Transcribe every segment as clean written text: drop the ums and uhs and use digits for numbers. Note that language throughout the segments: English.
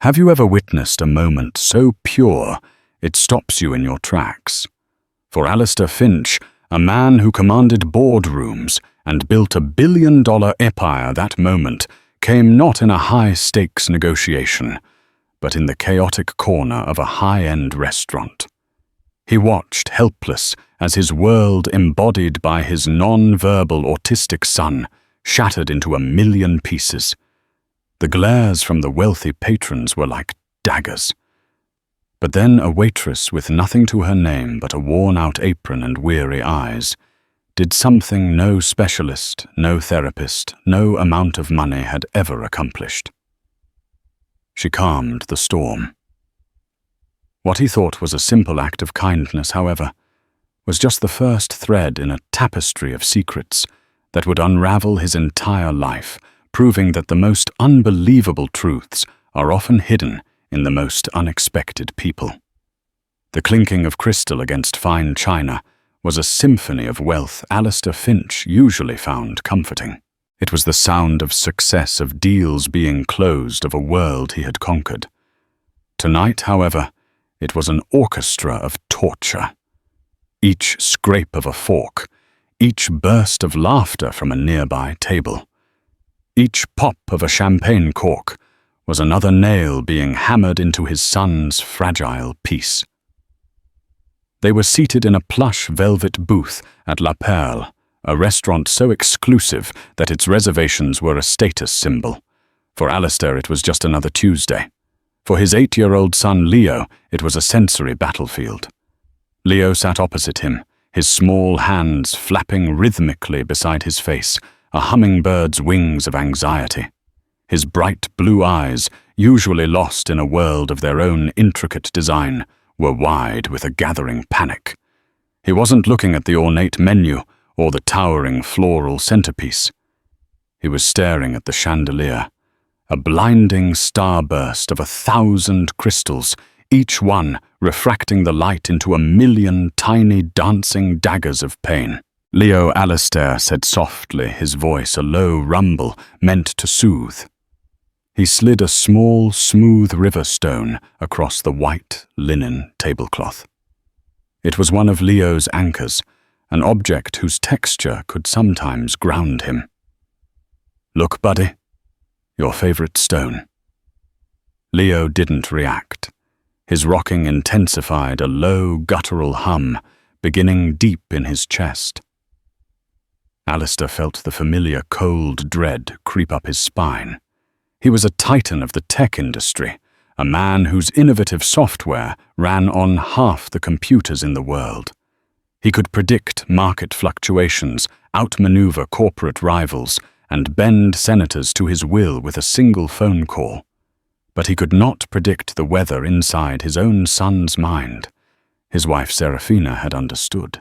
Have you ever witnessed a moment so pure it stops you in your tracks? For Alistair Finch, a man who commanded boardrooms and built a billion-dollar empire, that moment came not in a high-stakes negotiation, but in the chaotic corner of a high-end restaurant. He watched, helpless, as his world, embodied by his non-verbal autistic son, shattered into 1,000,000 pieces. The glares from the wealthy patrons were like daggers. But then a waitress with nothing to her name but a worn-out apron and weary eyes did something no specialist, no therapist, no amount of money had ever accomplished. She calmed the storm. What he thought was a simple act of kindness, however, was just the first thread in a tapestry of secrets that would unravel his entire life, proving that the most unbelievable truths are often hidden in the most unexpected people. The clinking of crystal against fine china was a symphony of wealth Alistair Finch usually found comforting. It was the sound of success, of deals being closed, of a world he had conquered. Tonight, however, it was an orchestra of torture. Each scrape of a fork, each burst of laughter from a nearby table, each pop of a champagne cork was another nail being hammered into his son's fragile peace. They were seated in a plush velvet booth at La Perle, a restaurant so exclusive that its reservations were a status symbol. For Alistair, it was just another Tuesday. For his 8-year-old son Leo, it was a sensory battlefield. Leo sat opposite him, his small hands flapping rhythmically beside his face, a hummingbird's wings of anxiety. His bright blue eyes, usually lost in a world of their own intricate design, were wide with a gathering panic. He wasn't looking at the ornate menu or the towering floral centerpiece. He was staring at the chandelier, a blinding starburst of 1,000 crystals, each one refracting the light into 1,000,000 tiny dancing daggers of pain. "Leo," Alistair said softly, his voice a low rumble meant to soothe. He slid a small, smooth river stone across the white linen tablecloth. It was one of Leo's anchors, an object whose texture could sometimes ground him. "Look, buddy, your favorite stone." Leo didn't react. His rocking intensified, a low, guttural hum, beginning deep in his chest. Alistair felt the familiar cold dread creep up his spine. He was a titan of the tech industry, a man whose innovative software ran on half the computers in the world. He could predict market fluctuations, outmaneuver corporate rivals, and bend senators to his will with a single phone call. But he could not predict the weather inside his own son's mind. His wife Serafina had understood.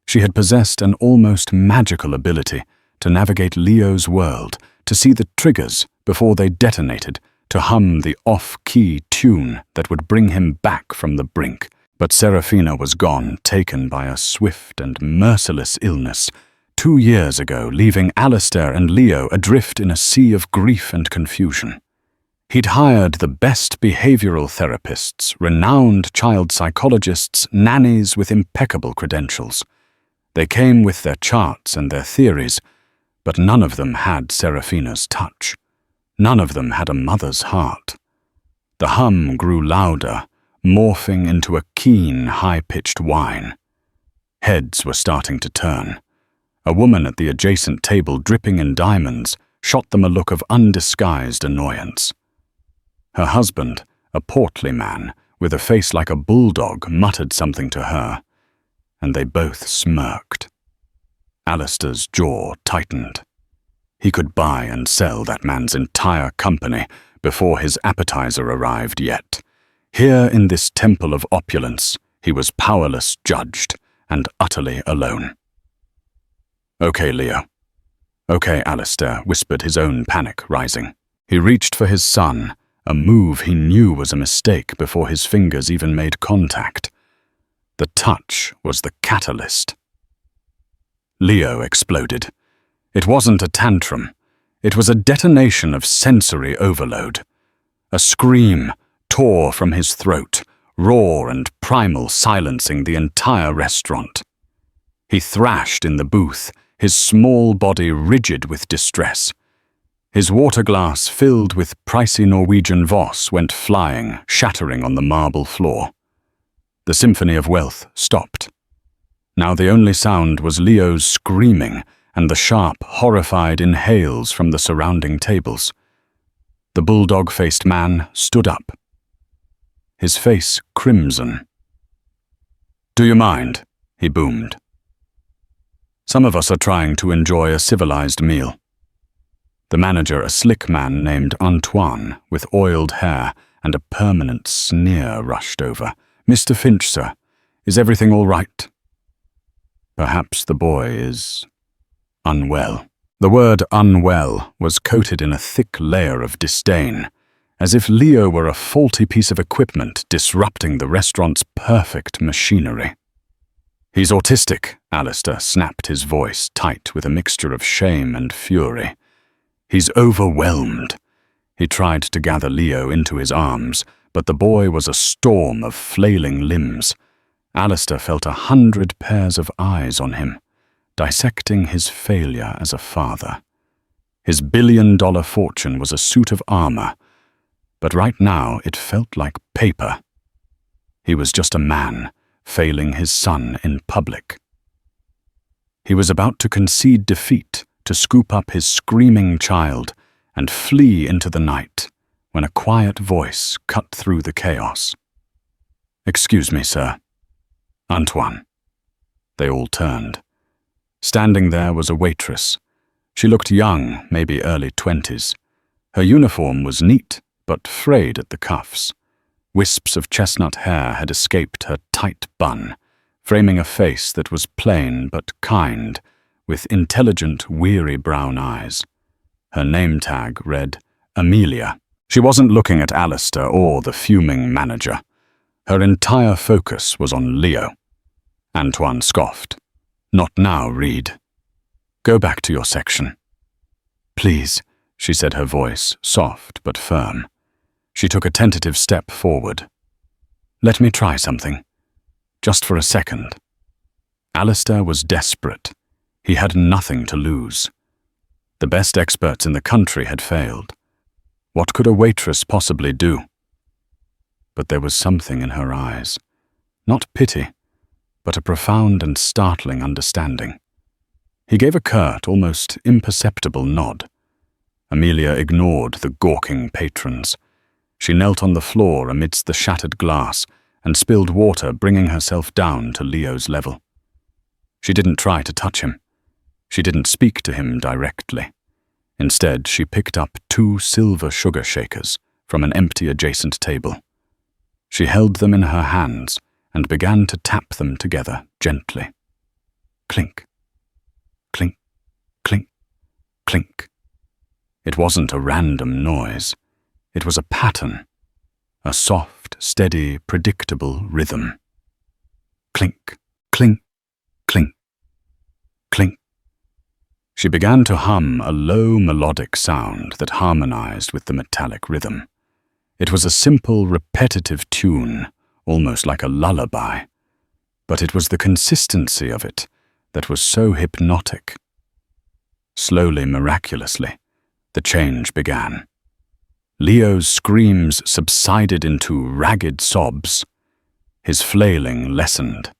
She had possessed an almost magical ability to navigate Leo's world, to see the triggers before they detonated, to hum the off-key tune that would bring him back from the brink. But Serafina was gone, taken by a swift and merciless illness, 2 years ago, leaving Alistair and Leo adrift in a sea of grief and confusion. He'd hired the best behavioral therapists, renowned child psychologists, nannies with impeccable credentials. They came with their charts and their theories, but none of them had Serafina's touch. None of them had a mother's heart. The hum grew louder, morphing into a keen, high-pitched whine. Heads were starting to turn. A woman at the adjacent table, dripping in diamonds, shot them a look of undisguised annoyance. Her husband, a portly man, with a face like a bulldog, muttered something to her, and they both smirked. Alistair's jaw tightened. He could buy and sell that man's entire company before his appetizer arrived yet. Here in this temple of opulence, he was powerless, judged, and utterly alone. "Okay, Leo." "Okay, Alistair," whispered his own panic rising. He reached for his son, a move he knew was a mistake before his fingers even made contact. The touch was the catalyst. Leo exploded. It wasn't a tantrum. It was a detonation of sensory overload. A scream tore from his throat, raw and primal, silencing the entire restaurant. He thrashed in the booth, his small body rigid with distress. His water glass, filled with pricey Norwegian Voss, went flying, shattering on the marble floor. The symphony of wealth stopped. Now the only sound was Leo's screaming and the sharp, horrified inhales from the surrounding tables. The bulldog-faced man stood up, his face crimson. "Do you mind?" he boomed. "Some of us are trying to enjoy a civilized meal." The manager, a slick man named Antoine, with oiled hair and a permanent sneer, rushed over. "Mr. Finch, sir, is everything all right?" Perhaps the boy is unwell. The word unwell was coated in a thick layer of disdain, as if Leo were a faulty piece of equipment disrupting the restaurant's perfect machinery. "He's autistic," Alistair snapped, his voice tight with a mixture of shame and fury. "He's overwhelmed." He tried to gather Leo into his arms, but the boy was a storm of flailing limbs. Alistair felt 100 pairs of eyes on him, dissecting his failure as a father. His billion-dollar fortune was a suit of armor, but right now it felt like paper. He was just a man, failing his son in public. He was about to concede defeat, to scoop up his screaming child and flee into the night, when a quiet voice cut through the chaos. "Excuse me, sir." "Antoine." They all turned. Standing there was a waitress. She looked young, maybe early 20s. Her uniform was neat, but frayed at the cuffs. Wisps of chestnut hair had escaped her tight bun, framing a face that was plain but kind, with intelligent, weary brown eyes. Her name tag read Amelia. She wasn't looking at Alistair or the fuming manager. Her entire focus was on Leo. Antoine scoffed. "Not now, Reed. Go back to your section." "Please," she said, her voice soft but firm. She took a tentative step forward. "Let me try something. Just for a second." Alistair was desperate. He had nothing to lose. The best experts in the country had failed. What could a waitress possibly do? But there was something in her eyes. Not pity, but a profound and startling understanding. He gave a curt, almost imperceptible nod. Amelia ignored the gawking patrons. She knelt on the floor amidst the shattered glass and spilled water, bringing herself down to Leo's level. She didn't try to touch him. She didn't speak to him directly. Instead, she picked up 2 silver sugar shakers from an empty adjacent table. She held them in her hands and began to tap them together gently. Clink, clink, clink, clink. It wasn't a random noise. It was a pattern, a soft, steady, predictable rhythm. Clink, clink, clink, clink. She began to hum a low melodic sound that harmonized with the metallic rhythm. It was a simple, repetitive tune, almost like a lullaby, but it was the consistency of it that was so hypnotic. Slowly, miraculously, the change began. Leo's screams subsided into ragged sobs. His flailing lessened.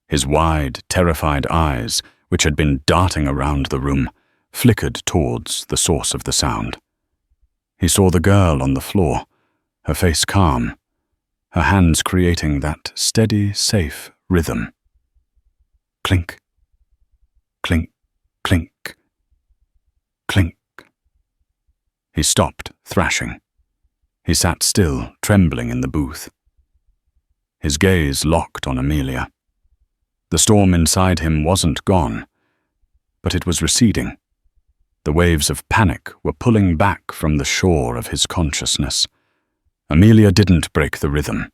His wide, terrified eyes, which had been darting around the room, flickered towards the source of the sound. He saw the girl on the floor, her face calm, her hands creating that steady, safe rhythm. Clink, clink, clink, clink. He stopped thrashing. He sat still, trembling in the booth. His gaze locked on Amelia. The storm inside him wasn't gone, but it was receding. The waves of panic were pulling back from the shore of his consciousness. Amelia didn't break the rhythm.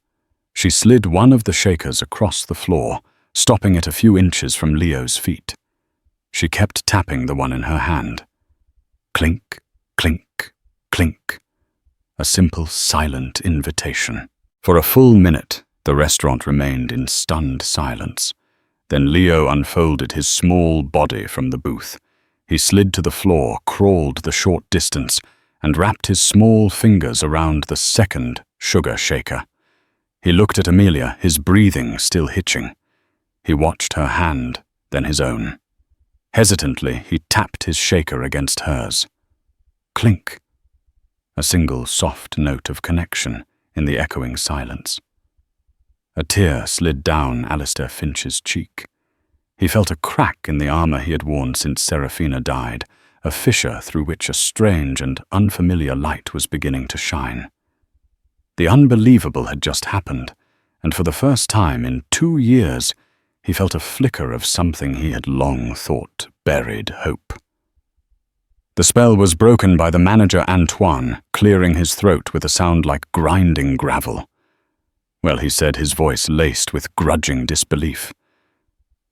She slid one of the shakers across the floor, stopping it a few inches from Leo's feet. She kept tapping the one in her hand. Clink, clink, clink. a simple, silent invitation. For a full minute, the restaurant remained in stunned silence. Then Leo unfolded his small body from the booth. He slid to the floor, crawled the short distance, and wrapped his small fingers around the second sugar shaker. He looked at Amelia, his breathing still hitching. He watched her hand, then his own. Hesitantly, he tapped his shaker against hers. Clink. A single soft note of connection in the echoing silence. A tear slid down Alistair Finch's cheek. He felt a crack in the armor he had worn since Seraphina died, a fissure through which a strange and unfamiliar light was beginning to shine. The unbelievable had just happened, and for the first time in 2 years, he felt a flicker of something he had long thought buried hope. The spell was broken by the manager Antoine, clearing his throat with a sound like grinding gravel. Well, he said, his voice laced with grudging disbelief.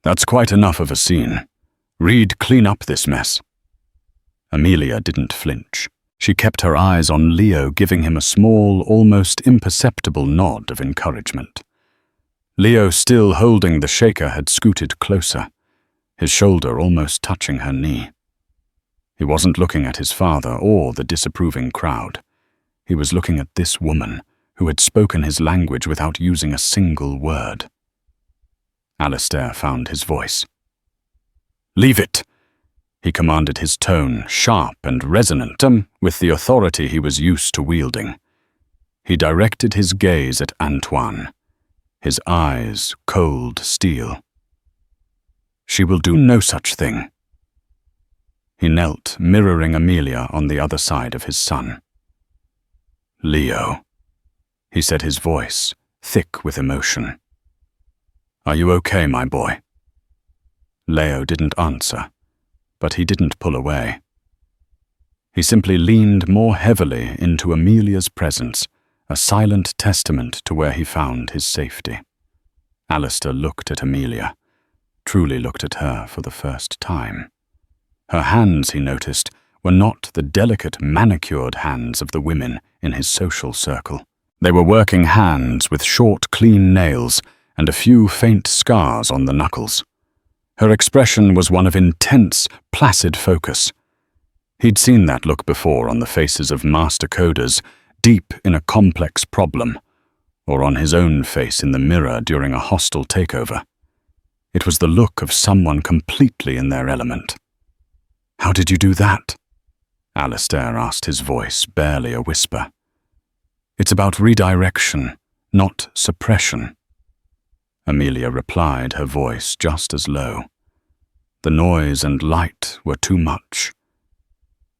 That's quite enough of a scene. Reed, clean up this mess. Amelia didn't flinch. She kept her eyes on Leo, giving him a small, almost imperceptible nod of encouragement. Leo, still holding the shaker, had scooted closer, his shoulder almost touching her knee. He wasn't looking at his father or the disapproving crowd. He was looking at this woman who had spoken his language without using a single word. Alistair found his voice. "Leave it!" He commanded, his tone sharp and resonant, with the authority he was used to wielding. He directed his gaze at Antoine, his eyes cold steel. "She will do no such thing." He knelt, mirroring Amelia on the other side of his son. "Leo," he said, his voice thick with emotion. "Are you okay, my boy?" Leo didn't answer, but he didn't pull away. He simply leaned more heavily into Amelia's presence, a silent testament to where he found his safety. Alistair looked at Amelia, truly looked at her for the first time. Her hands, he noticed, were not the delicate, manicured hands of the women in his social circle. They were working hands with short, clean nails and a few faint scars on the knuckles. Her expression was one of intense, placid focus. He'd seen that look before on the faces of master coders, deep in a complex problem, or on his own face in the mirror during a hostile takeover. It was the look of someone completely in their element. "How did you do that?" Alistair asked, his voice barely a whisper. "It's about redirection, not suppression." Amelia replied, her voice just as low. The noise and light were too much.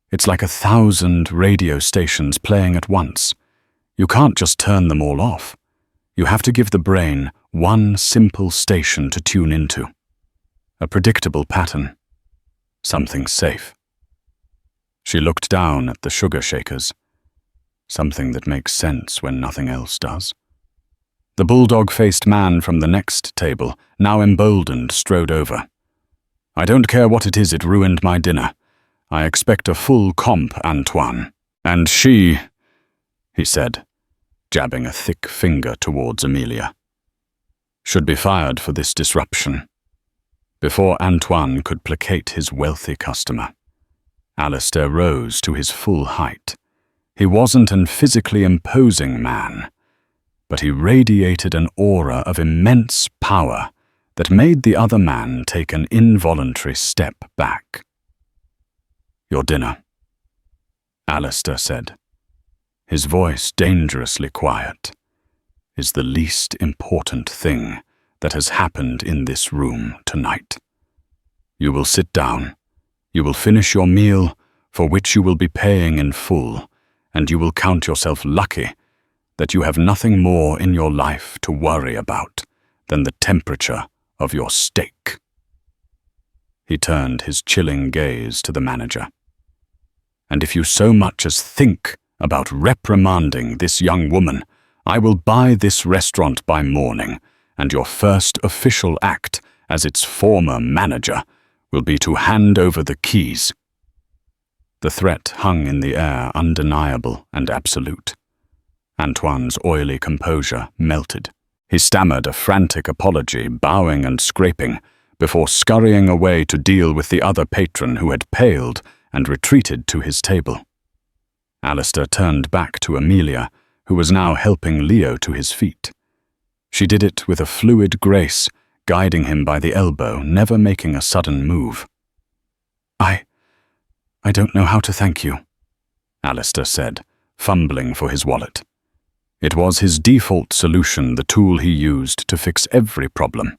"It's like 1,000 radio stations playing at once. You can't just turn them all off. You have to give the brain one simple station to tune into. A predictable pattern. Something safe." She looked down at the sugar shakers. Something that makes sense when nothing else does. The bulldog-faced man from the next table, now emboldened, strode over. "I don't care what it is, it ruined my dinner. I expect a full comp, Antoine. And she," he said, jabbing a thick finger towards Amelia, "should be fired for this disruption." Before Antoine could placate his wealthy customer, Alistair rose to his full height. He wasn't an physically imposing man, but he radiated an aura of immense power that made the other man take an involuntary step back. "Your dinner," Alistair said, his voice dangerously quiet, "is the least important thing that has happened in this room tonight. You will sit down, you will finish your meal, for which you will be paying in full, and you will count yourself lucky that you have nothing more in your life to worry about than the temperature of your steak." He turned his chilling gaze to the manager. "And if you so much as think about reprimanding this young woman, I will buy this restaurant by morning, and your first official act as its former manager will be to hand over the keys." The threat hung in the air, undeniable and absolute. Antoine's oily composure melted. He stammered a frantic apology, bowing and scraping, before scurrying away to deal with the other patron who had paled and retreated to his table. Alistair turned back to Amelia, who was now helping Leo to his feet. She did it with a fluid grace, guiding him by the elbow, never making a sudden move. I don't know how to thank you," Alistair said, fumbling for his wallet. It was his default solution, the tool he used to fix every problem.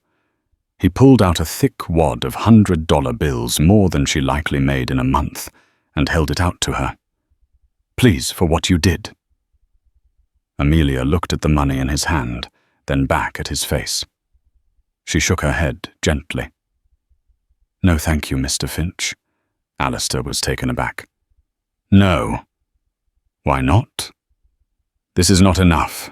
He pulled out a thick wad of $100 bills, more than she likely made in a month, and held it out to her. "Please, for what you did." Amelia looked at the money in his hand, then back at his face. She shook her head gently. "No, thank you, Mr. Finch." Alistair was taken aback. "No. Why not? This is not enough.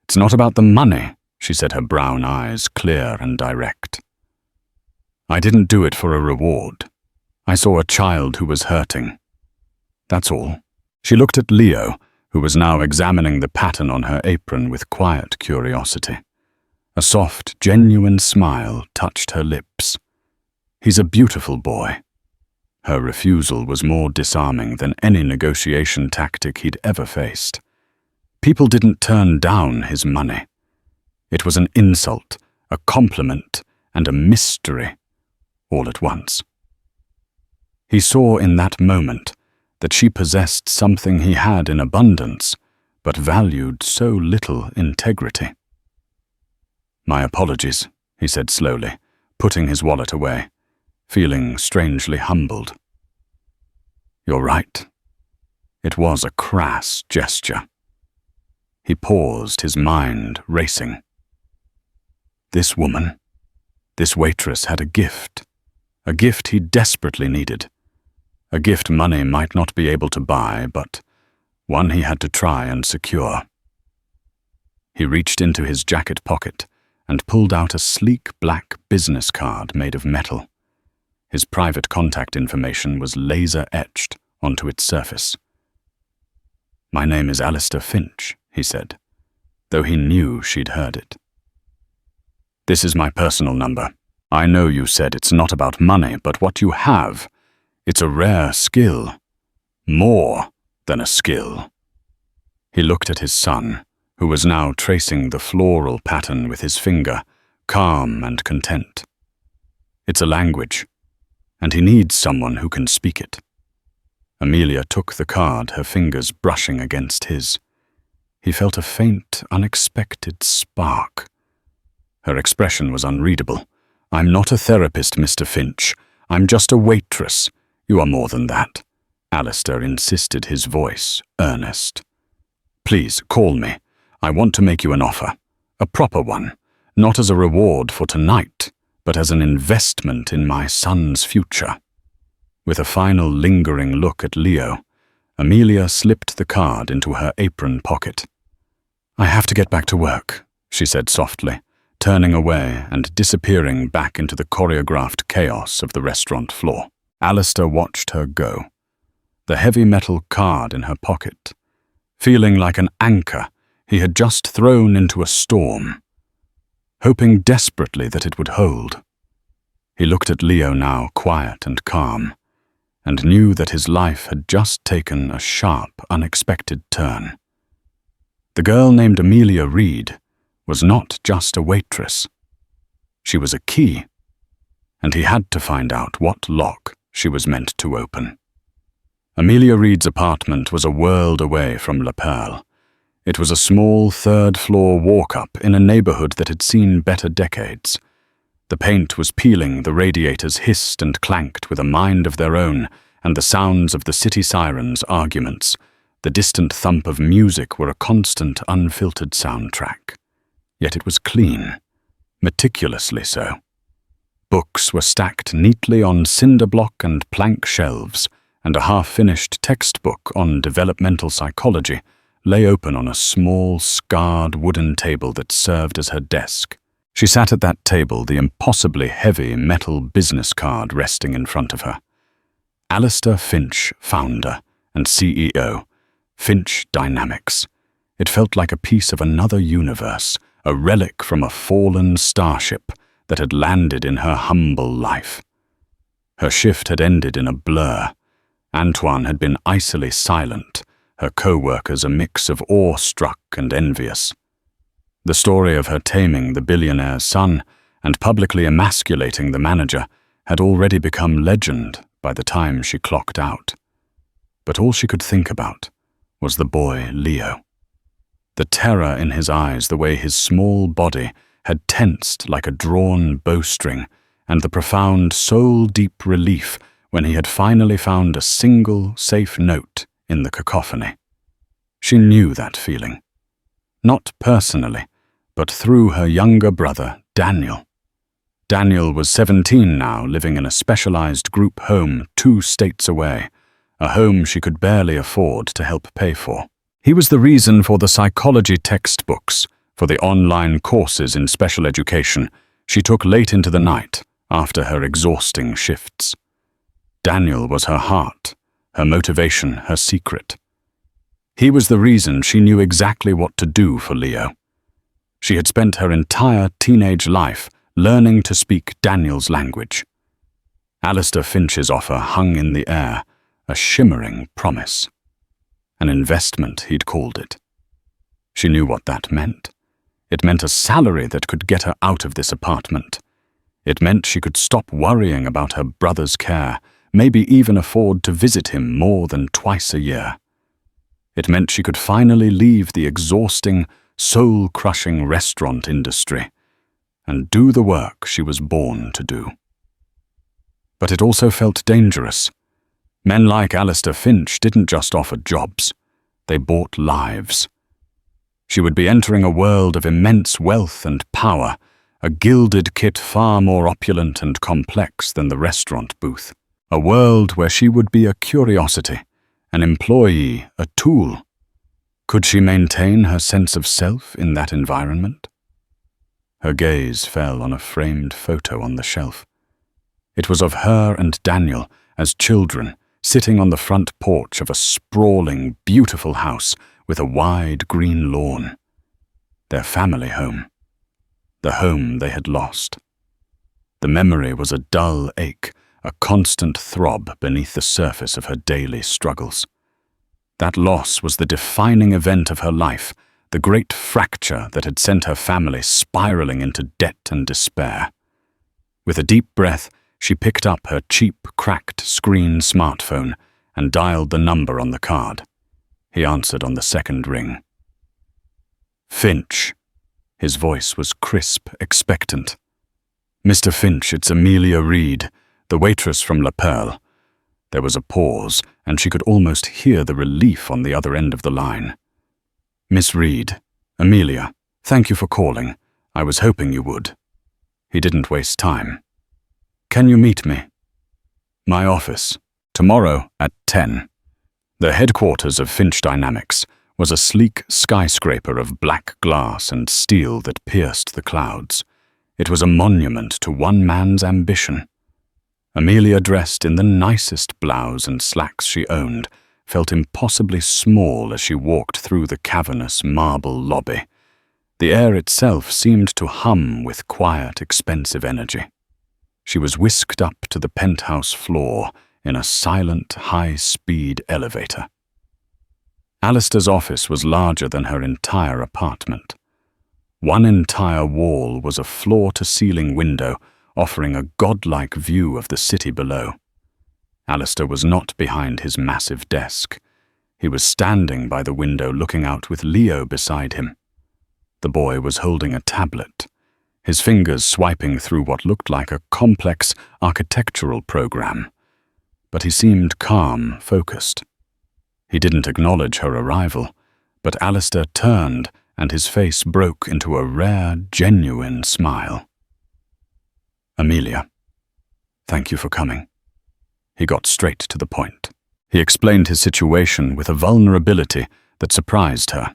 It's not about the money," she said, her brown eyes clear and direct. "I didn't do it for a reward. I saw a child who was hurting. That's all." She looked at Leo, who was now examining the pattern on her apron with quiet curiosity. A soft, genuine smile touched her lips. "He's a beautiful boy." Her refusal was more disarming than any negotiation tactic he'd ever faced. People didn't turn down his money. It was an insult, a compliment, and a mystery, all at once. He saw in that moment that she possessed something he had in abundance, but valued so little integrity. "My apologies," he said slowly, putting his wallet away, feeling strangely humbled. "You're right. It was a crass gesture." He paused, his mind racing. This woman, this waitress, had a gift he desperately needed. A gift money might not be able to buy, but one he had to try and secure. He reached into his jacket pocket and pulled out a sleek black business card made of metal. His private contact information was laser-etched onto its surface. "My name is Alistair Finch," he said, though he knew she'd heard it. "This is my personal number. I know you said it's not about money, but what you have, it's a rare skill. More than a skill." He looked at his son, who was now tracing the floral pattern with his finger, calm and content. "It's a language, and he needs someone who can speak it." Amelia took the card, her fingers brushing against his. He felt a faint, unexpected spark. Her expression was unreadable. "I'm not a therapist, Mr. Finch. I'm just a waitress. You are more than that," Alistair insisted, his voice earnest. "Please, call me. I want to make you an offer. A proper one. Not as a reward for tonight, but as an investment in my son's future." With a final lingering look at Leo, Amelia slipped the card into her apron pocket. "I have to get back to work," she said softly, turning away and disappearing back into the choreographed chaos of the restaurant floor. Alistair watched her go, the heavy metal card in her pocket, feeling like an anchor he had just thrown into a storm, hoping desperately that it would hold. He looked at Leo now, quiet and calm, and knew that his life had just taken a sharp, unexpected turn. The girl named Amelia Reed was not just a waitress. She was a key, and he had to find out what lock she was meant to open. Amelia Reed's apartment was a world away from La Perle. It was a small third-floor walk-up in a neighborhood that had seen better decades. The paint was peeling, the radiators hissed and clanked with a mind of their own, and the sounds of the city sirens' arguments, the distant thump of music were a constant, unfiltered soundtrack. Yet it was clean, meticulously so. Books were stacked neatly on cinder block and plank shelves, and a half-finished textbook on developmental psychology lay open on a small, scarred wooden table that served as her desk. She sat at that table, the impossibly heavy metal business card resting in front of her. Alistair Finch, founder and CEO. Finch Dynamics. It felt like a piece of another universe, a relic from a fallen starship that had landed in her humble life. Her shift had ended in a blur. Antoine had been icily silent, her co-workers a mix of awestruck and envious. The story of her taming the billionaire's son and publicly emasculating the manager had already become legend by the time she clocked out. But all she could think about was the boy Leo. The terror in his eyes, the way his small body had tensed like a drawn bowstring, and the profound soul-deep relief when he had finally found a single, safe note in the cacophony. She knew that feeling. Not personally, but through her younger brother, Daniel. Daniel was 17 now, living in a specialized group home 2 states away, a home she could barely afford to help pay for. He was the reason for the psychology textbooks, for the online courses in special education she took late into the night after her exhausting shifts. Daniel was her heart, her motivation, her secret. He was the reason she knew exactly what to do for Leo. She had spent her entire teenage life learning to speak Daniel's language. Alistair Finch's offer hung in the air, a shimmering promise. An investment, he'd called it. She knew what that meant. It meant a salary that could get her out of this apartment. It meant she could stop worrying about her brother's care, maybe even afford to visit him more than twice a year. It meant she could finally leave the exhausting, soul-crushing restaurant industry and do the work she was born to do. But it also felt dangerous. Men like Alistair Finch didn't just offer jobs, they bought lives. She would be entering a world of immense wealth and power, a gilded kit far more opulent and complex than the restaurant booth. A world where she would be a curiosity, an employee, a tool. Could she maintain her sense of self in that environment? Her gaze fell on a framed photo on the shelf. It was of her and Daniel as children, sitting on the front porch of a sprawling, beautiful house with a wide green lawn. Their family home. The home they had lost. The memory was a dull ache, a constant throb beneath the surface of her daily struggles. That loss was the defining event of her life, the great fracture that had sent her family spiraling into debt and despair. With a deep breath, she picked up her cheap, cracked screen smartphone and dialed the number on the card. He answered on the second ring. Finch. His voice was crisp, expectant. Mr. Finch, it's Amelia Reed, the waitress from La Perle. There was a pause, and she could almost hear the relief on the other end of the line. Miss Reed, Amelia, thank you for calling. I was hoping you would. He didn't waste time. Can you meet me? My office, tomorrow at 10. The headquarters of Finch Dynamics was a sleek skyscraper of black glass and steel that pierced the clouds. It was a monument to one man's ambition. Amelia, dressed in the nicest blouse and slacks she owned, felt impossibly small as she walked through the cavernous marble lobby. The air itself seemed to hum with quiet, expensive energy. She was whisked up to the penthouse floor in a silent, high-speed elevator. Alistair's office was larger than her entire apartment. One entire wall was a floor-to-ceiling window offering a godlike view of the city below. Alistair was not behind his massive desk. He was standing by the window looking out with Leo beside him. The boy was holding a tablet, his fingers swiping through what looked like a complex architectural program. But he seemed calm, focused. He didn't acknowledge her arrival, but Alistair turned and his face broke into a rare, genuine smile. Amelia, thank you for coming. He got straight to the point. He explained his situation with a vulnerability that surprised her.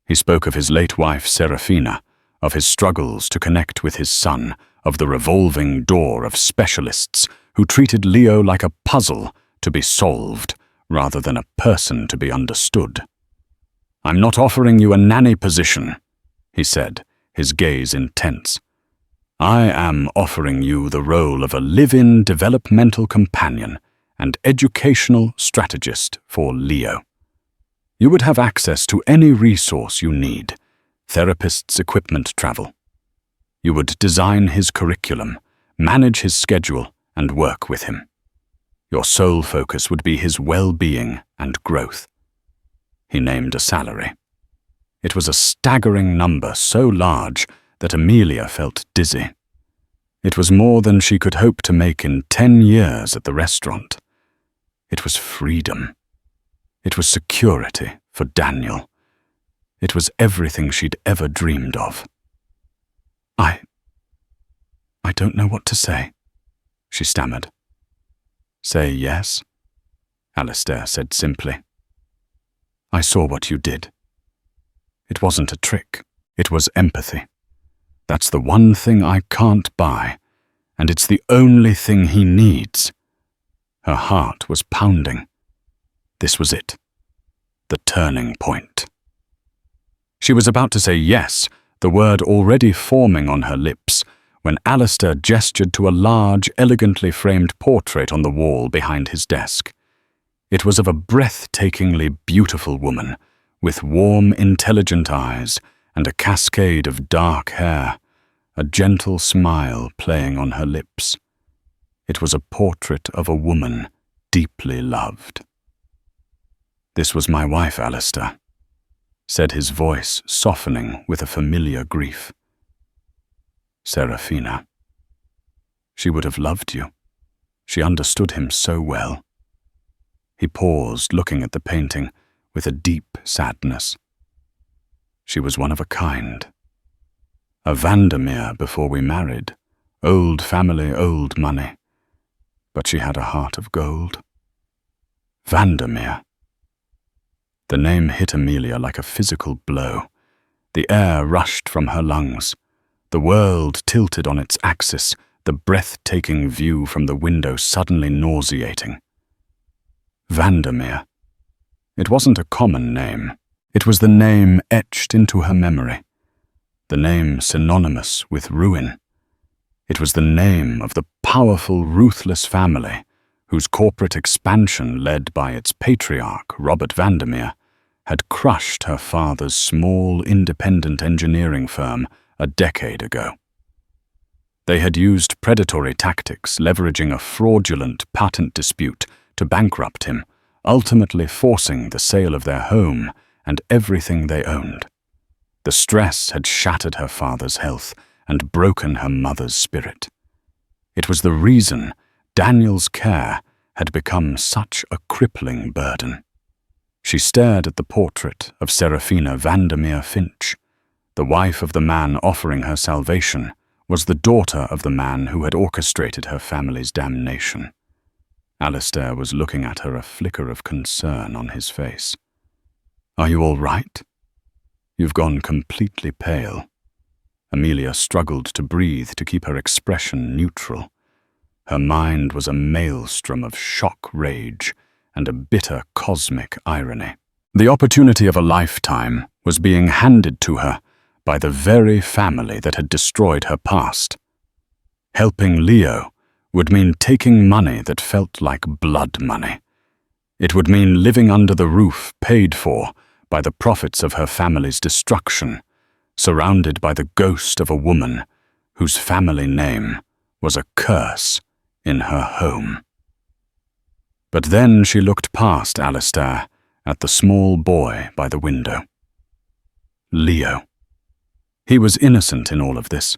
He spoke of his late wife, Serafina, of his struggles to connect with his son, of the revolving door of specialists who treated Leo like a puzzle to be solved rather than a person to be understood. "I'm not offering you a nanny position," he said, his gaze intense. "I am offering you the role of a live-in developmental companion and educational strategist for Leo. You would have access to any resource you need, therapists, equipment, travel. You would design his curriculum, manage his schedule, and work with him. Your sole focus would be his well-being and growth." He named a salary. It was a staggering number, so large that Amelia felt dizzy. It was more than she could hope to make in 10 years at the restaurant. It was freedom. It was security for Daniel. It was everything she'd ever dreamed of. I don't know what to say," she stammered. "Say yes," Alistair said simply. "I saw what you did. It wasn't a trick. It was empathy. That's the one thing I can't buy, and it's the only thing he needs." Her heart was pounding. This was it. The turning point. She was about to say yes, the word already forming on her lips, when Alistair gestured to a large, elegantly framed portrait on the wall behind his desk. It was of a breathtakingly beautiful woman, with warm, intelligent eyes and a cascade of dark hair, a gentle smile playing on her lips. It was a portrait of a woman deeply loved. "This was my wife, Alistair," said his voice softening with a familiar grief. "Serafina. She would have loved you. She understood him so well." He paused, looking at the painting with a deep sadness. "She was one of a kind. A Vandermeer before we married. Old family, old money. But she had a heart of gold." Vandermeer. The name hit Amelia like a physical blow. The air rushed from her lungs. The world tilted on its axis, the breathtaking view from the window suddenly nauseating. Vandermeer. It wasn't a common name. It was the name etched into her memory. The name synonymous with ruin. It was the name of the powerful, ruthless family whose corporate expansion, led by its patriarch, Robert Vandermeer, had crushed her father's small, independent engineering firm a decade ago. They had used predatory tactics, leveraging a fraudulent patent dispute to bankrupt him, ultimately forcing the sale of their home and everything they owned. The stress had shattered her father's health and broken her mother's spirit. It was the reason Daniel's care had become such a crippling burden. She stared at the portrait of Serafina Vandermeer Finch. The wife of the man offering her salvation was the daughter of the man who had orchestrated her family's damnation. Alistair was looking at her, a flicker of concern on his face. "Are you all right? You've gone completely pale." Amelia struggled to breathe to keep her expression neutral. Her mind was a maelstrom of shock rage and a bitter cosmic irony. The opportunity of a lifetime was being handed to her by the very family that had destroyed her past. Helping Leo would mean taking money that felt like blood money. It would mean living under the roof paid for by the profits of her family's destruction, surrounded by the ghost of a woman whose family name was a curse in her home. But then she looked past Alistair at the small boy by the window. Leo. He was innocent in all of this,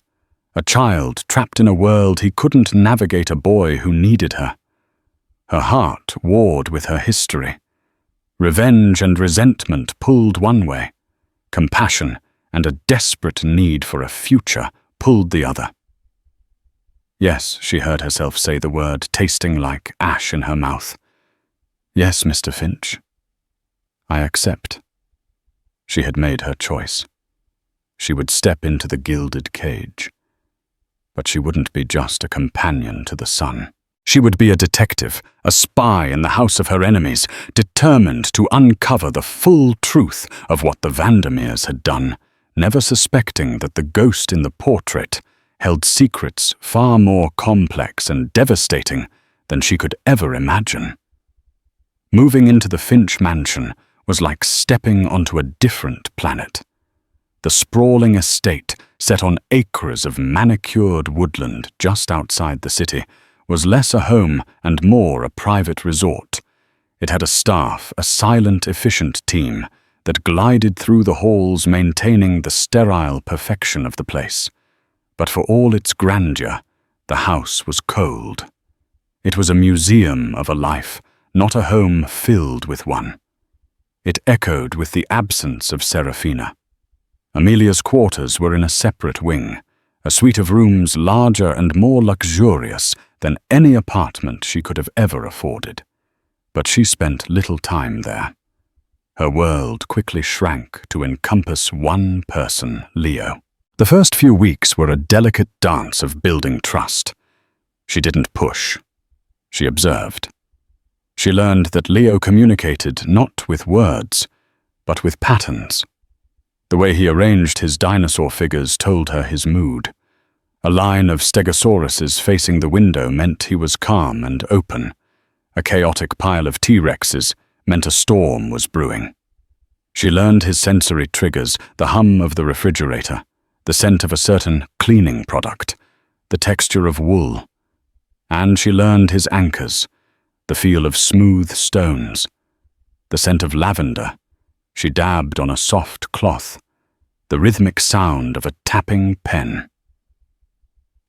a child trapped in a world he couldn't navigate, a boy who needed her. Her heart warred with her history. Revenge and resentment pulled one way. Compassion and a desperate need for a future pulled the other. Yes, she heard herself say the word, tasting like ash in her mouth. "Yes, Mr. Finch. I accept." She had made her choice. She would step into the gilded cage. But she wouldn't be just a companion to the sun. She would be a detective, a spy in the house of her enemies, determined to uncover the full truth of what the Vandermeers had done, never suspecting that the ghost in the portrait held secrets far more complex and devastating than she could ever imagine. Moving into the Finch mansion was like stepping onto a different planet. The sprawling estate, set on acres of manicured woodland just outside the city, was less a home and more a private resort. It had a staff, a silent, efficient team that glided through the halls maintaining the sterile perfection of the place. But for all its grandeur, the house was cold. It was a museum of a life, not a home filled with one. It echoed with the absence of Serafina. Amelia's quarters were in a separate wing, a suite of rooms larger and more luxurious than any apartment she could have ever afforded. But she spent little time there. Her world quickly shrank to encompass one person, Leo. The first few weeks were a delicate dance of building trust. She didn't push. She observed. She learned that Leo communicated not with words, but with patterns. The way he arranged his dinosaur figures told her his mood. A line of stegosauruses facing the window meant he was calm and open. A chaotic pile of T-Rexes meant a storm was brewing. She learned his sensory triggers, the hum of the refrigerator, the scent of a certain cleaning product, the texture of wool. And she learned his anchors, the feel of smooth stones, the scent of lavender. She dabbed on a soft cloth, the rhythmic sound of a tapping pen.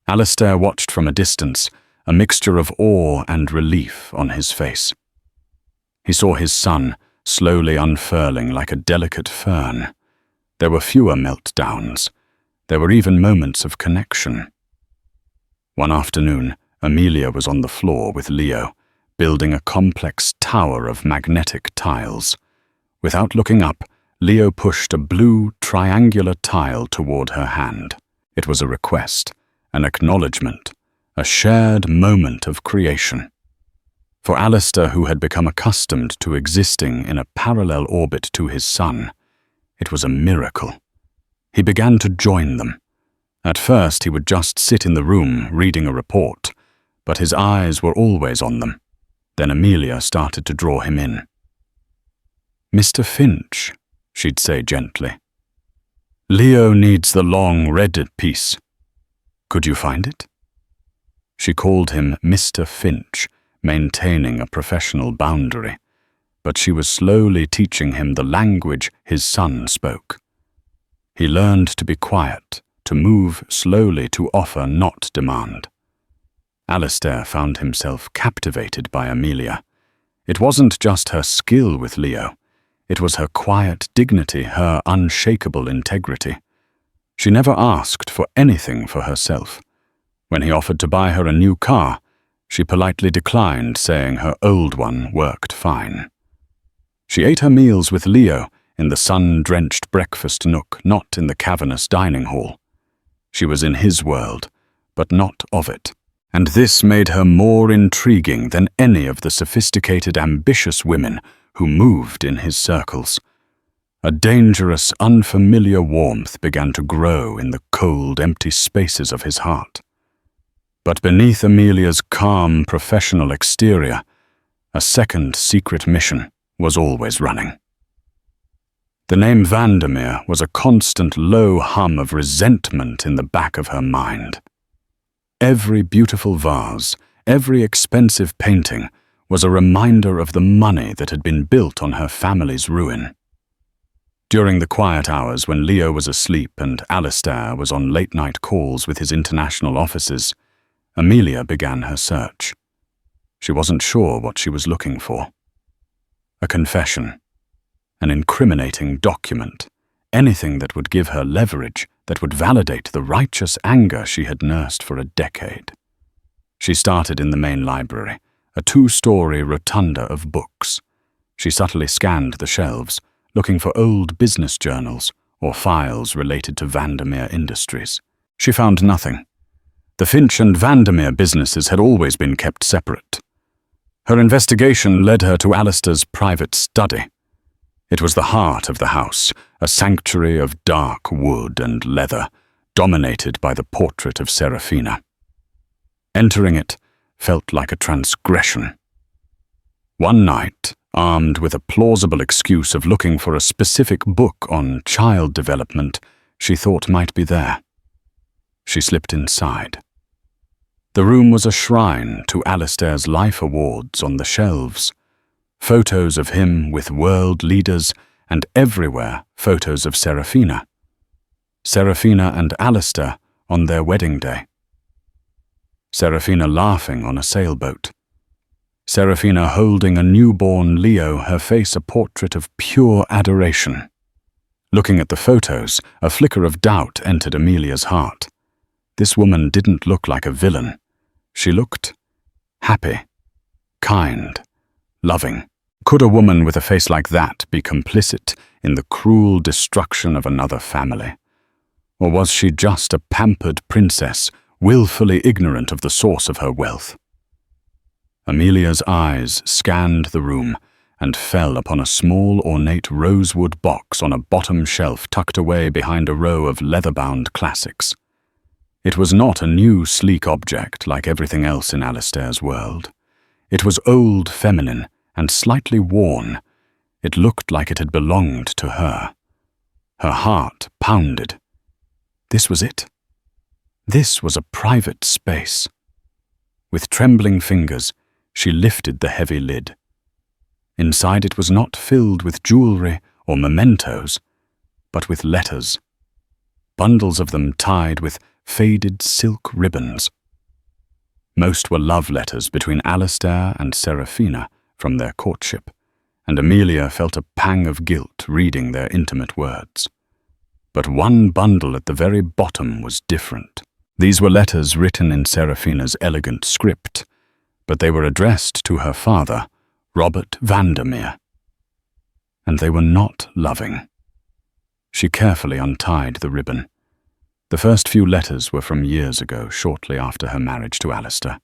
Alistair watched from a distance, a mixture of awe and relief on his face. He saw his son slowly unfurling like a delicate fern. There were fewer meltdowns. There were even moments of connection. One afternoon, Amelia was on the floor with Leo, building a complex tower of magnetic tiles. Without looking up, Leo pushed a blue, triangular tile toward her hand. It was a request, an acknowledgement, a shared moment of creation. For Alistair, who had become accustomed to existing in a parallel orbit to his son, it was a miracle. He began to join them. At first, he would just sit in the room reading a report, but his eyes were always on them. Then Amelia started to draw him in. "Mr. Finch," she'd say gently. "Leo needs the long red piece. Could you find it?" She called him Mr. Finch, maintaining a professional boundary, but she was slowly teaching him the language his son spoke. He learned to be quiet, to move slowly, to offer, not demand. Alistair found himself captivated by Amelia. It wasn't just her skill with Leo. It was her quiet dignity, her unshakable integrity. She never asked for anything for herself. When he offered to buy her a new car, she politely declined, saying her old one worked fine. She ate her meals with Leo in the sun-drenched breakfast nook, not in the cavernous dining hall. She was in his world, but not of it. And this made her more intriguing than any of the sophisticated, ambitious women who moved in his circles. A dangerous, unfamiliar warmth began to grow in the cold, empty spaces of his heart. But beneath Amelia's calm, professional exterior, a second secret mission was always running. The name Vandermeer was a constant low hum of resentment in the back of her mind. Every beautiful vase, every expensive painting was a reminder of the money that had been built on her family's ruin. During the quiet hours when Leo was asleep and Alistair was on late-night calls with his international offices, Amelia began her search. She wasn't sure what she was looking for. A confession, an incriminating document, anything that would give her leverage, that would validate the righteous anger she had nursed for a decade. She started in the main library, a 2-story rotunda of books. She subtly scanned the shelves, looking for old business journals or files related to Vandermeer Industries. She found nothing. The Finch and Vandermeer businesses had always been kept separate. Her investigation led her to Alistair's private study. It was the heart of the house, a sanctuary of dark wood and leather, dominated by the portrait of Serafina. Entering it felt like a transgression. One night, armed with a plausible excuse of looking for a specific book on child development she thought might be there, she slipped inside. The room was a shrine to Alistair's life awards on the shelves, photos of him with world leaders, and everywhere photos of Serafina. Serafina and Alistair on their wedding day. Serafina laughing on a sailboat. Serafina holding a newborn Leo, her face a portrait of pure adoration. Looking at the photos, a flicker of doubt entered Amelia's heart. This woman didn't look like a villain. She looked happy, kind, loving. Could a woman with a face like that be complicit in the cruel destruction of another family? Or was she just a pampered princess, willfully ignorant of the source of her wealth? Amelia's eyes scanned the room and fell upon a small ornate rosewood box on a bottom shelf tucked away behind a row of leather-bound classics. It was not a new, sleek object like everything else in Alistair's world. It was old, feminine, and slightly worn. It looked like it had belonged to her. Her heart pounded. This was it. This was a private space. With trembling fingers, she lifted the heavy lid. Inside it was not filled with jewelry or mementos, but with letters. Bundles of them tied with faded silk ribbons. Most were love letters between Alistair and Serafina from their courtship, and Amelia felt a pang of guilt reading their intimate words. But one bundle at the very bottom was different. These were letters written in Serafina's elegant script, but they were addressed to her father, Robert Vandermeer. And they were not loving. She carefully untied the ribbon. The first few letters were from years ago, shortly after her marriage to Alistair.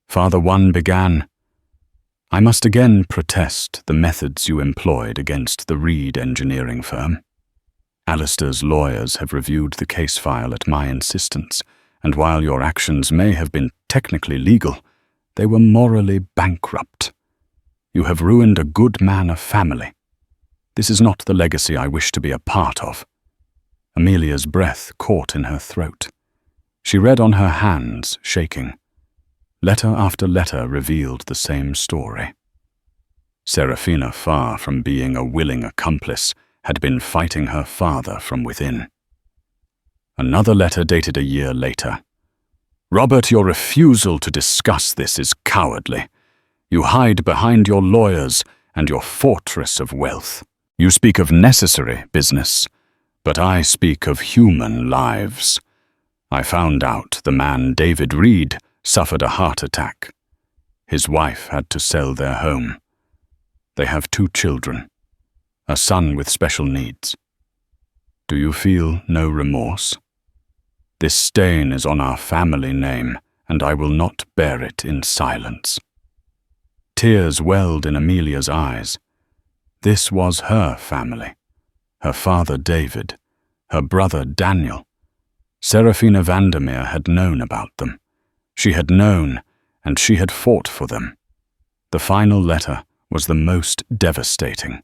Father one began, "I must again protest the methods you employed against the Reed engineering firm. Alistair's lawyers have reviewed the case file at my insistence, and while your actions may have been technically legal, they were morally bankrupt. You have ruined a good man of family. This is not the legacy I wish to be a part of." Amelia's breath caught in her throat. She read on her hands, shaking. Letter after letter revealed the same story. Serafina, far from being a willing accomplice, had been fighting her father from within. Another letter dated a year later. "Robert, your refusal to discuss this is cowardly. You hide behind your lawyers and your fortress of wealth. You speak of necessary business, but I speak of human lives. I found out the man David Reed suffered a heart attack. His wife had to sell their home. They have 2 children, a son with special needs. Do you feel no remorse? This stain is on our family name, and I will not bear it in silence." Tears welled in Amelia's eyes. This was her family. Her father David, her brother Daniel. Serafina Vandermeer had known about them. She had known, and she had fought for them. The final letter was the most devastating.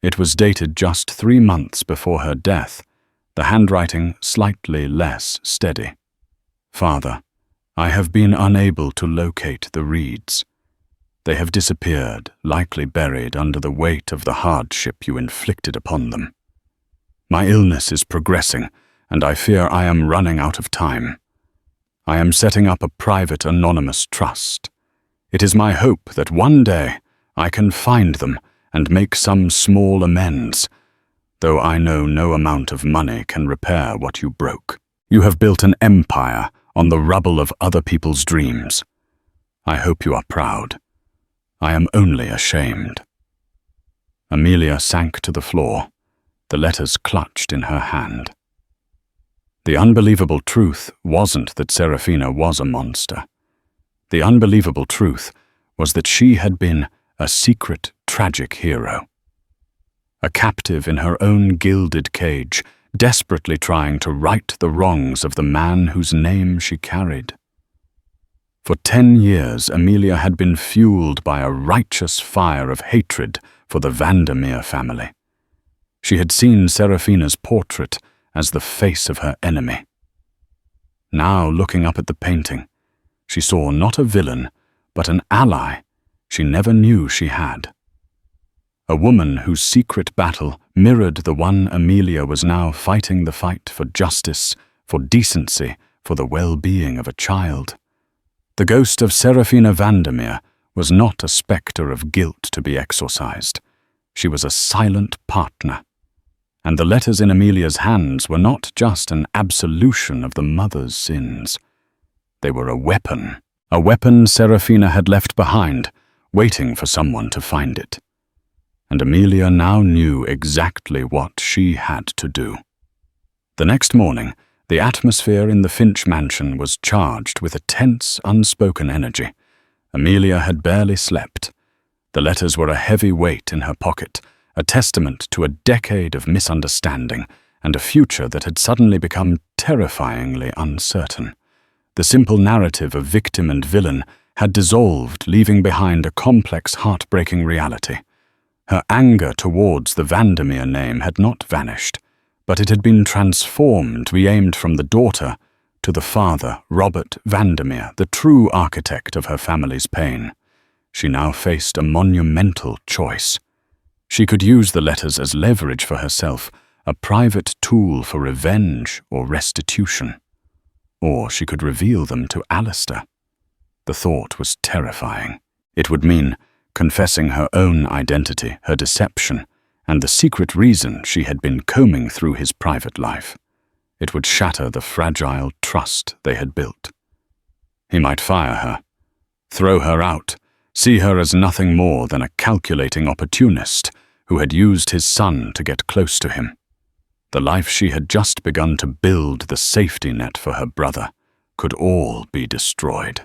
It was dated just 3 months before her death, the handwriting slightly less steady. "Father, I have been unable to locate the Reeds. They have disappeared, likely buried under the weight of the hardship you inflicted upon them. My illness is progressing, and I fear I am running out of time. I am setting up a private anonymous trust. It is my hope that one day I can find them and make some small amends, though I know no amount of money can repair what you broke. You have built an empire on the rubble of other people's dreams. I hope you are proud. I am only ashamed." Amelia sank to the floor, the letters clutched in her hand. The unbelievable truth wasn't that Serafina was a monster. The unbelievable truth was that she had been a secret, tragic hero. A captive in her own gilded cage, desperately trying to right the wrongs of the man whose name she carried. For 10 years, Amelia had been fueled by a righteous fire of hatred for the Vandermeer family. She had seen Serafina's portrait as the face of her enemy. Now, looking up at the painting, she saw not a villain, but an ally she never knew she had. A woman whose secret battle mirrored the one Amelia was now fighting, the fight for justice, for decency, for the well-being of a child. The ghost of Serafina Vandermeer was not a spectre of guilt to be exorcised. She was a silent partner. And the letters in Amelia's hands were not just an absolution of the mother's sins. They were a weapon Serafina had left behind, waiting for someone to find it. And Amelia now knew exactly what she had to do. The next morning, the atmosphere in the Finch mansion was charged with a tense, unspoken energy. Amelia had barely slept. The letters were a heavy weight in her pocket, a testament to a decade of misunderstanding and a future that had suddenly become terrifyingly uncertain. The simple narrative of victim and villain had dissolved, leaving behind a complex, heartbreaking reality. Her anger towards the Vandermeer name had not vanished, but it had been transformed, re-aimed from the daughter to the father, Robert Vandermeer, the true architect of her family's pain. She now faced a monumental choice. She could use the letters as leverage for herself, a private tool for revenge or restitution. Or she could reveal them to Alistair. The thought was terrifying. It would mean confessing her own identity, her deception, and the secret reason she had been combing through his private life. It would shatter the fragile trust they had built. He might fire her, throw her out, see her as nothing more than a calculating opportunist who had used his son to get close to him. The life she had just begun to build, the safety net for her brother, could all be destroyed.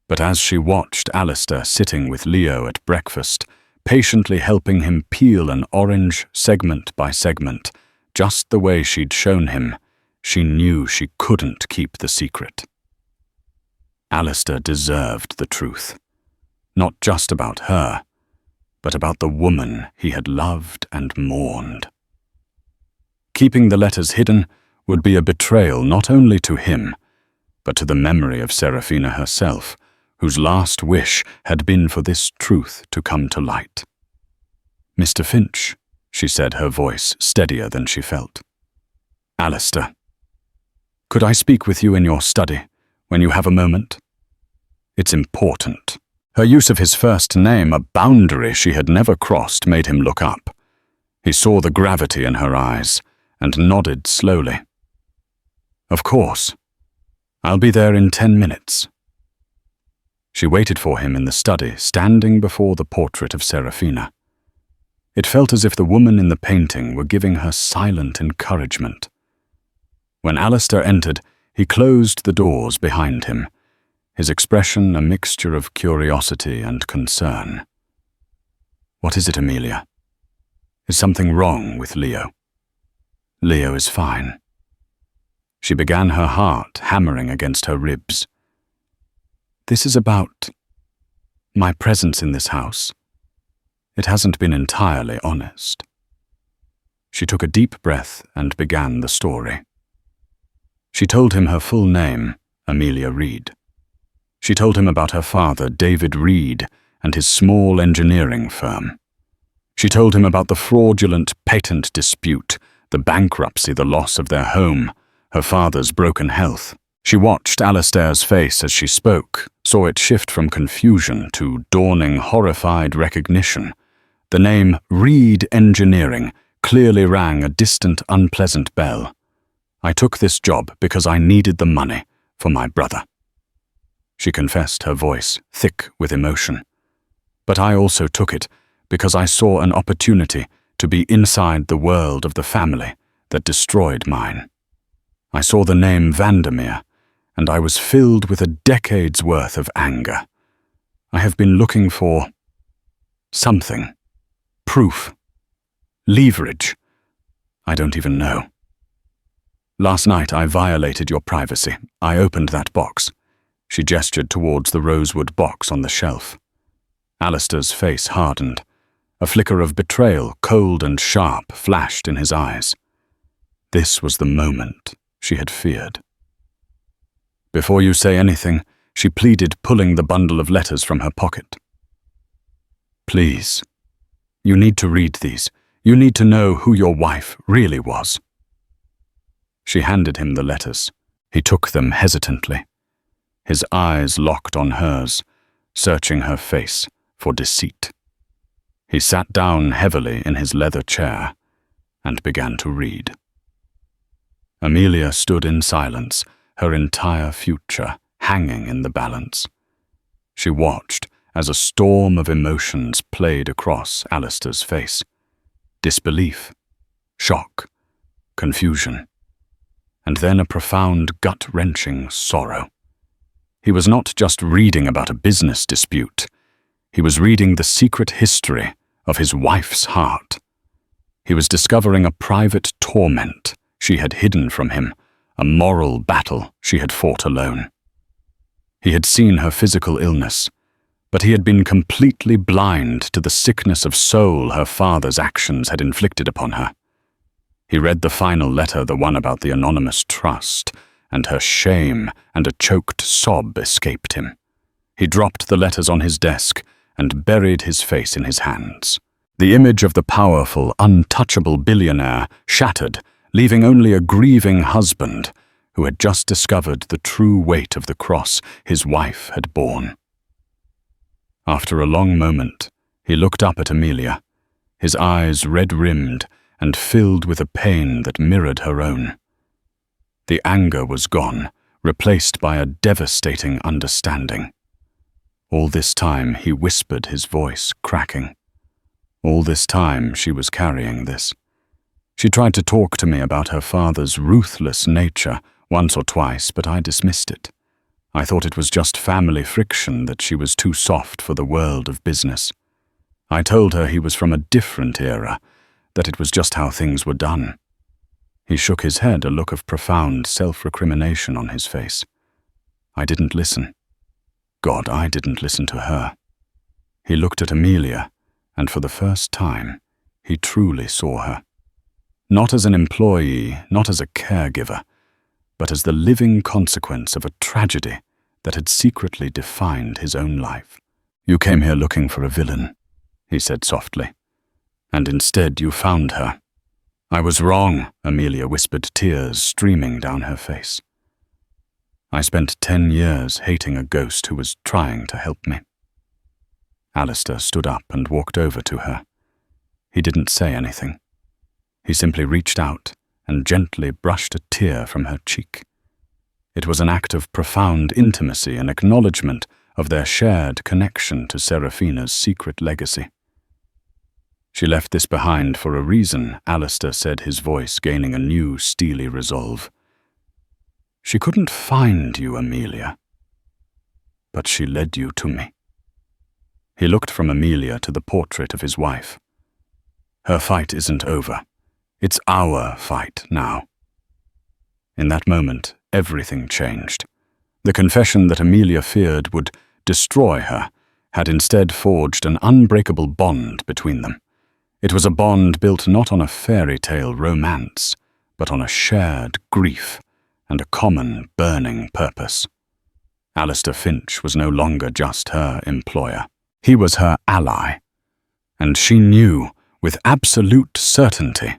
But as she watched Alistair sitting with Leo at breakfast, patiently helping him peel an orange segment by segment, just the way she'd shown him, she knew she couldn't keep the secret. Alistair deserved the truth, not just about her, but about the woman he had loved and mourned. Keeping the letters hidden would be a betrayal not only to him, but to the memory of Serafina herself, whose last wish had been for this truth to come to light. "Mr. Finch," she said, her voice steadier than she felt. "Alistair, could I speak with you in your study when you have a moment? It's important." Her use of his first name, a boundary she had never crossed, made him look up. He saw the gravity in her eyes and nodded slowly. "Of course. I'll be there in 10 minutes. She waited for him in the study, standing before the portrait of Serafina. It felt as if the woman in the painting were giving her silent encouragement. When Alistair entered, he closed the doors behind him, his expression a mixture of curiosity and concern. "What is it, Amelia? Is something wrong with Leo?" "Leo is fine." She began, her heart hammering against her ribs. "This is about my presence in this house. It hasn't been entirely honest." She took a deep breath and began the story. She told him her full name, Amelia Reed. She told him about her father, David Reed, and his small engineering firm. She told him about the fraudulent patent dispute, the bankruptcy, the loss of their home, her father's broken health. She watched Alistair's face as she spoke, saw it shift from confusion to dawning, horrified recognition. The name Reed Engineering clearly rang a distant, unpleasant bell. "I took this job because I needed the money for my brother." She confessed, her voice thick with emotion. "But I also took it because I saw an opportunity to be inside the world of the family that destroyed mine. I saw the name Vandermeer, and I was filled with a decade's worth of anger. I have been looking for something. Proof. Leverage. I don't even know. Last night I violated your privacy. I opened that box. She gestured towards the rosewood box on the shelf. Alistair's face hardened. A flicker of betrayal, cold and sharp, flashed in his eyes. This was the moment she had feared. Before you say anything, she pleaded, pulling the bundle of letters from her pocket. Please. You need to read these. You need to know who your wife really was. She handed him the letters. He took them hesitantly. His eyes locked on hers, searching her face for deceit. He sat down heavily in his leather chair and began to read. Amelia stood in silence, her entire future hanging in the balance. She watched as a storm of emotions played across Alistair's face. Disbelief, shock, confusion, and then a profound, gut-wrenching sorrow. He was not just reading about a business dispute. He was reading the secret history of his wife's heart. He was discovering a private torment she had hidden from him, a moral battle she had fought alone. He had seen her physical illness, but he had been completely blind to the sickness of soul her father's actions had inflicted upon her. He read the final letter, the one about the anonymous trust, and her shame and a choked sob escaped him. He dropped the letters on his desk and buried his face in his hands. The image of the powerful, untouchable billionaire shattered, leaving only a grieving husband who had just discovered the true weight of the cross his wife had borne. After a long moment, he looked up at Amelia, his eyes red-rimmed and filled with a pain that mirrored her own. The anger was gone, replaced by a devastating understanding. All this time he whispered, his voice cracking. All this time she was carrying this. She tried to talk to me about her father's ruthless nature once or twice, but I dismissed it. I thought it was just family friction, that she was too soft for the world of business. I told her he was from a different era, that it was just how things were done. He shook his head, a look of profound self-recrimination on his face. I didn't listen. God, I didn't listen to her. He looked at Amelia, and for the first time, he truly saw her. Not as an employee, not as a caregiver, but as the living consequence of a tragedy that had secretly defined his own life. You came here looking for a villain, he said softly, and instead you found her. I was wrong, Amelia whispered, tears streaming down her face. I spent 10 years hating a ghost who was trying to help me. Alistair stood up and walked over to her. He didn't say anything. He simply reached out and gently brushed a tear from her cheek. It was an act of profound intimacy, an acknowledgement of their shared connection to Serafina's secret legacy. She left this behind for a reason, Alistair said, his voice gaining a new steely resolve. She couldn't find you, Amelia, but she led you to me. He looked from Amelia to the portrait of his wife. Her fight isn't over. It's our fight now. In that moment, everything changed. The confession that Amelia feared would destroy her had instead forged an unbreakable bond between them. It was a bond built not on a fairy tale romance, but on a shared grief and a common burning purpose. Alistair Finch was no longer just her employer. He was her ally, and she knew with absolute certainty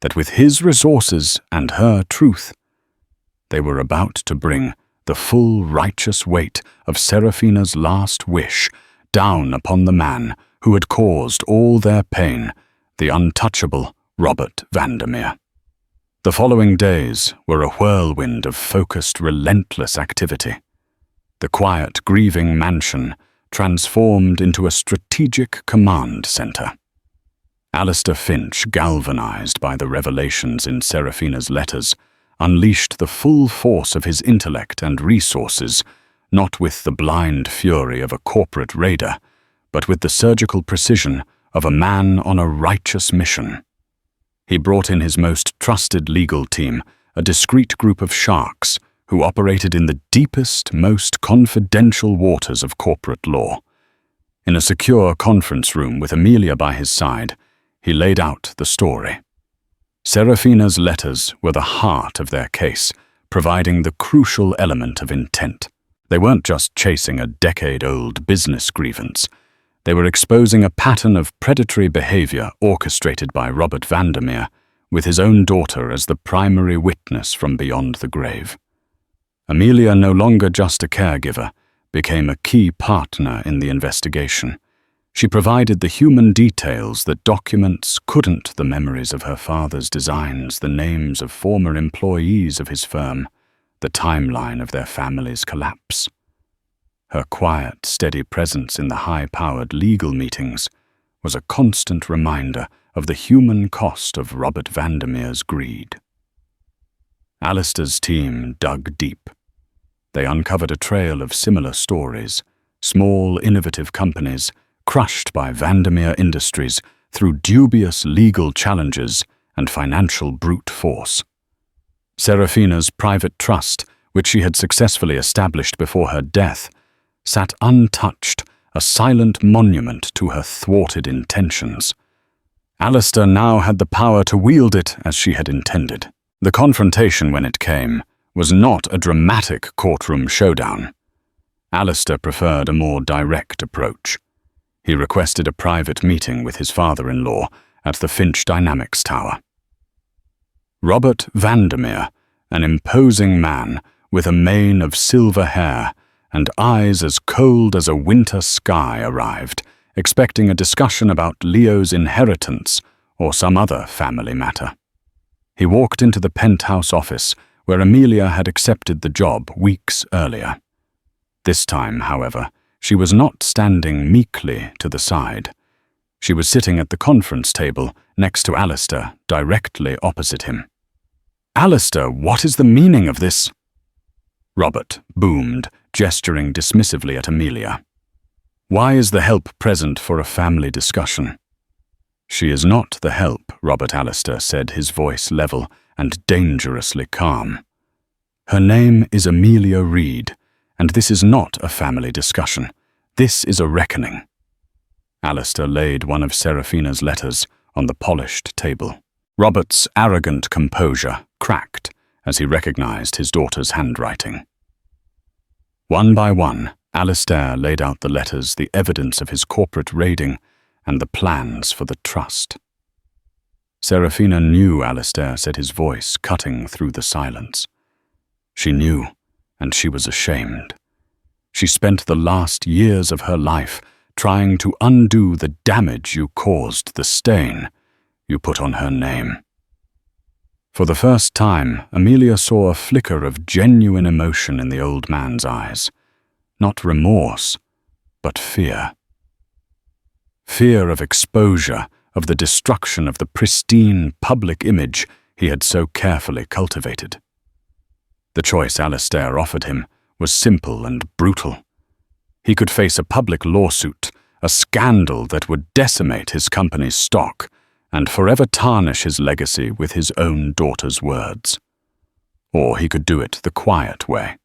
that with his resources and her truth, they were about to bring the full righteous weight of Serafina's last wish down upon the man who had caused all their pain, the untouchable Robert Vandermeer. The following days were a whirlwind of focused, relentless activity. The quiet, grieving mansion transformed into a strategic command center. Alistair Finch, galvanized by the revelations in Serafina's letters, unleashed the full force of his intellect and resources, not with the blind fury of a corporate raider, but with the surgical precision of a man on a righteous mission. He brought in his most trusted legal team, a discreet group of sharks who operated in the deepest, most confidential waters of corporate law. In a secure conference room with Amelia by his side, he laid out the story. Serafina's letters were the heart of their case, providing the crucial element of intent. They weren't just chasing a decade-old business grievance. They were exposing a pattern of predatory behavior orchestrated by Robert Vandermeer, with his own daughter as the primary witness from beyond the grave. Amelia, no longer just a caregiver, became a key partner in the investigation. She provided the human details that documents couldn't: the memories of her father's designs, the names of former employees of his firm, the timeline of their family's collapse. Her quiet, steady presence in the high-powered legal meetings was a constant reminder of the human cost of Robert Vandermeer's greed. Alistair's team dug deep. They uncovered a trail of similar stories, small, innovative companies crushed by Vandermeer Industries through dubious legal challenges and financial brute force. Serafina's private trust, which she had successfully established before her death, sat untouched, a silent monument to her thwarted intentions. Alistair now had the power to wield it as she had intended. The confrontation, when it came, was not a dramatic courtroom showdown. Alistair preferred a more direct approach. He requested a private meeting with his father-in-law at the Finch Dynamics Tower. Robert Vandermeer, an imposing man with a mane of silver hair and eyes as cold as a winter sky, arrived, expecting a discussion about Leo's inheritance or some other family matter. He walked into the penthouse office where Amelia had accepted the job weeks earlier. This time, however, she was not standing meekly to the side. She was sitting at the conference table next to Alistair, directly opposite him. "Alistair, what is the meaning of this?" Robert boomed, gesturing dismissively at Amelia. "Why is the help present for a family discussion?" "She is not the help," Robert Alistair said, his voice level and dangerously calm. "Her name is Amelia Reed, and this is not a family discussion. This is a reckoning." Alistair laid one of Serafina's letters on the polished table. Robert's arrogant composure cracked as he recognized his daughter's handwriting. One by one, Alistair laid out the letters, the evidence of his corporate raiding, and the plans for the trust. Serafina knew, Alistair said, his voice cutting through the silence. She knew, and she was ashamed. She spent the last years of her life trying to undo the damage you caused, the stain you put on her name. For the first time, Amelia saw a flicker of genuine emotion in the old man's eyes. Not remorse, but fear. Fear of exposure, of the destruction of the pristine public image he had so carefully cultivated. The choice Alistair offered him was simple and brutal. He could face a public lawsuit, a scandal that would decimate his company's stock and forever tarnish his legacy with his own daughter's words. Or he could do it the quiet way.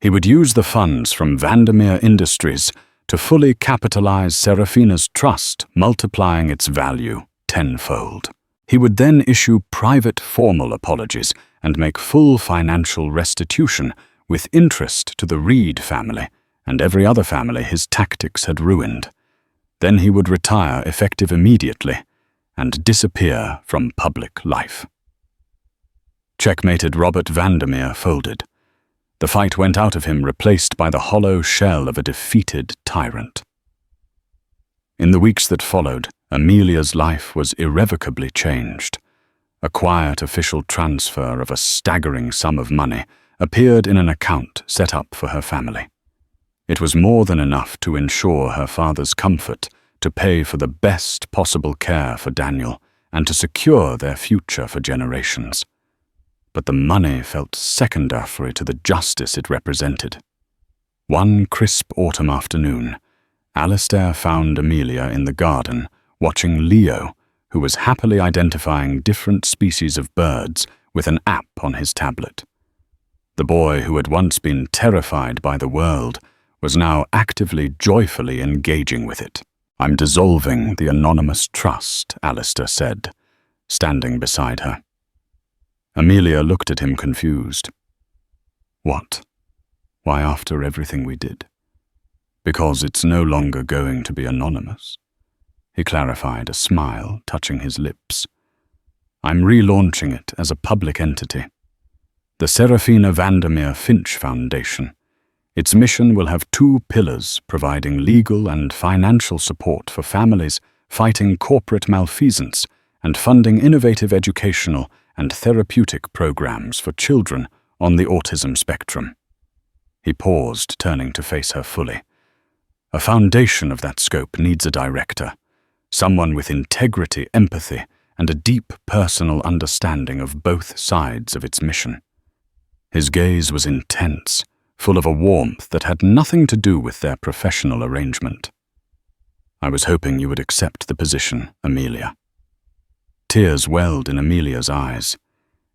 He would use the funds from Vandermeer Industries to fully capitalize Serafina's trust, multiplying its value tenfold. He would then issue private formal apologies and make full financial restitution with interest to the Reed family and every other family his tactics had ruined. Then he would retire effective immediately and disappear from public life. Checkmated Robert Vandermeer folded. The fight went out of him, replaced by the hollow shell of a defeated tyrant. In the weeks that followed, Amelia's life was irrevocably changed. A quiet official transfer of a staggering sum of money appeared in an account set up for her family. It was more than enough to ensure her father's comfort, to pay for the best possible care for Daniel, and to secure their future for generations. but the money felt secondary to the justice it represented. One crisp autumn afternoon, Alistair found Amelia in the garden watching Leo, who was happily identifying different species of birds with an app on his tablet. The boy who had once been terrified by the world was now actively, joyfully engaging with it. "I'm dissolving the anonymous trust," Alistair said, standing beside her. Amelia looked at him confused. "What? Why, after everything we did?" "Because it's no longer going to be anonymous," he clarified, a smile touching his lips. "I'm relaunching it as a public entity. The Serafina Vandermeer Finch Foundation. Its mission will have 2 pillars providing legal and financial support for families fighting corporate malfeasance and funding innovative educational and therapeutic programs for children on the autism spectrum." He paused, turning to face her fully. "A foundation of that scope needs a director, someone with integrity, empathy, and a deep personal understanding of both sides of its mission." His gaze was intense, full of a warmth that had nothing to do with their professional arrangement. "I was hoping you would accept the position, Amelia." Tears welled in Amelia's eyes.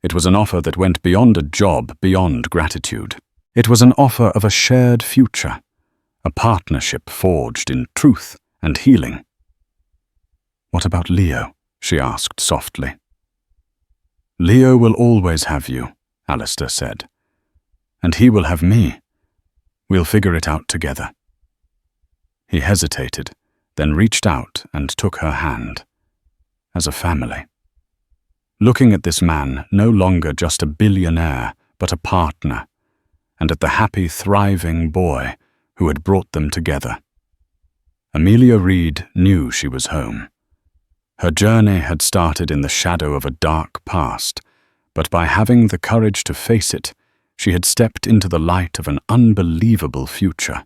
It was an offer that went beyond a job, beyond gratitude. It was an offer of a shared future, a partnership forged in truth and healing. "What about Leo?" she asked softly. "Leo will always have you," Alistair said. "And he will have me. We'll figure it out together." He hesitated, then reached out and took her hand. As a family. Looking at this man, no longer just a billionaire, but a partner, and at the happy, thriving boy who had brought them together. Amelia Reed knew she was home. Her journey had started in the shadow of a dark past, but by having the courage to face it, she had stepped into the light of an unbelievable future,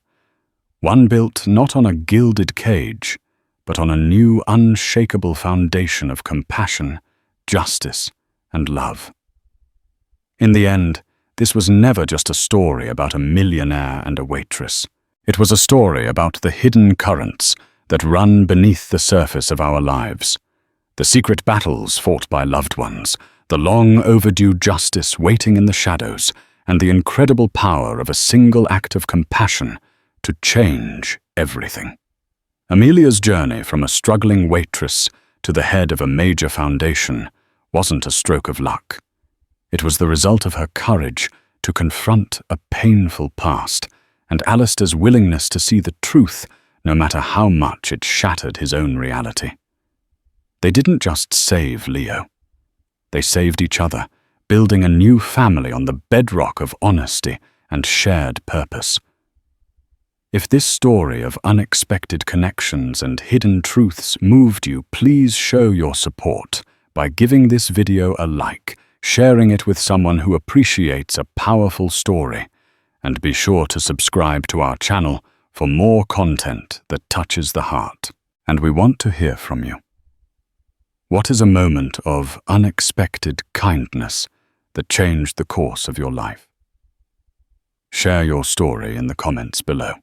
one built not on a gilded cage, but on a new, unshakable foundation of compassion, justice, and love. In the end, this was never just a story about a millionaire and a waitress. It was a story about the hidden currents that run beneath the surface of our lives, the secret battles fought by loved ones, the long overdue justice waiting in the shadows, and the incredible power of a single act of compassion to change everything. Amelia's journey from a struggling waitress to the head of a major foundation wasn't a stroke of luck. It was the result of her courage to confront a painful past and Alistair's willingness to see the truth no matter how much it shattered his own reality. They didn't just save Leo. They saved each other, building a new family on the bedrock of honesty and shared purpose. If this story of unexpected connections and hidden truths moved you, please show your support by giving this video a like, sharing it with someone who appreciates a powerful story, and be sure to subscribe to our channel for more content that touches the heart. And we want to hear from you. What is a moment of unexpected kindness that changed the course of your life? Share your story in the comments below.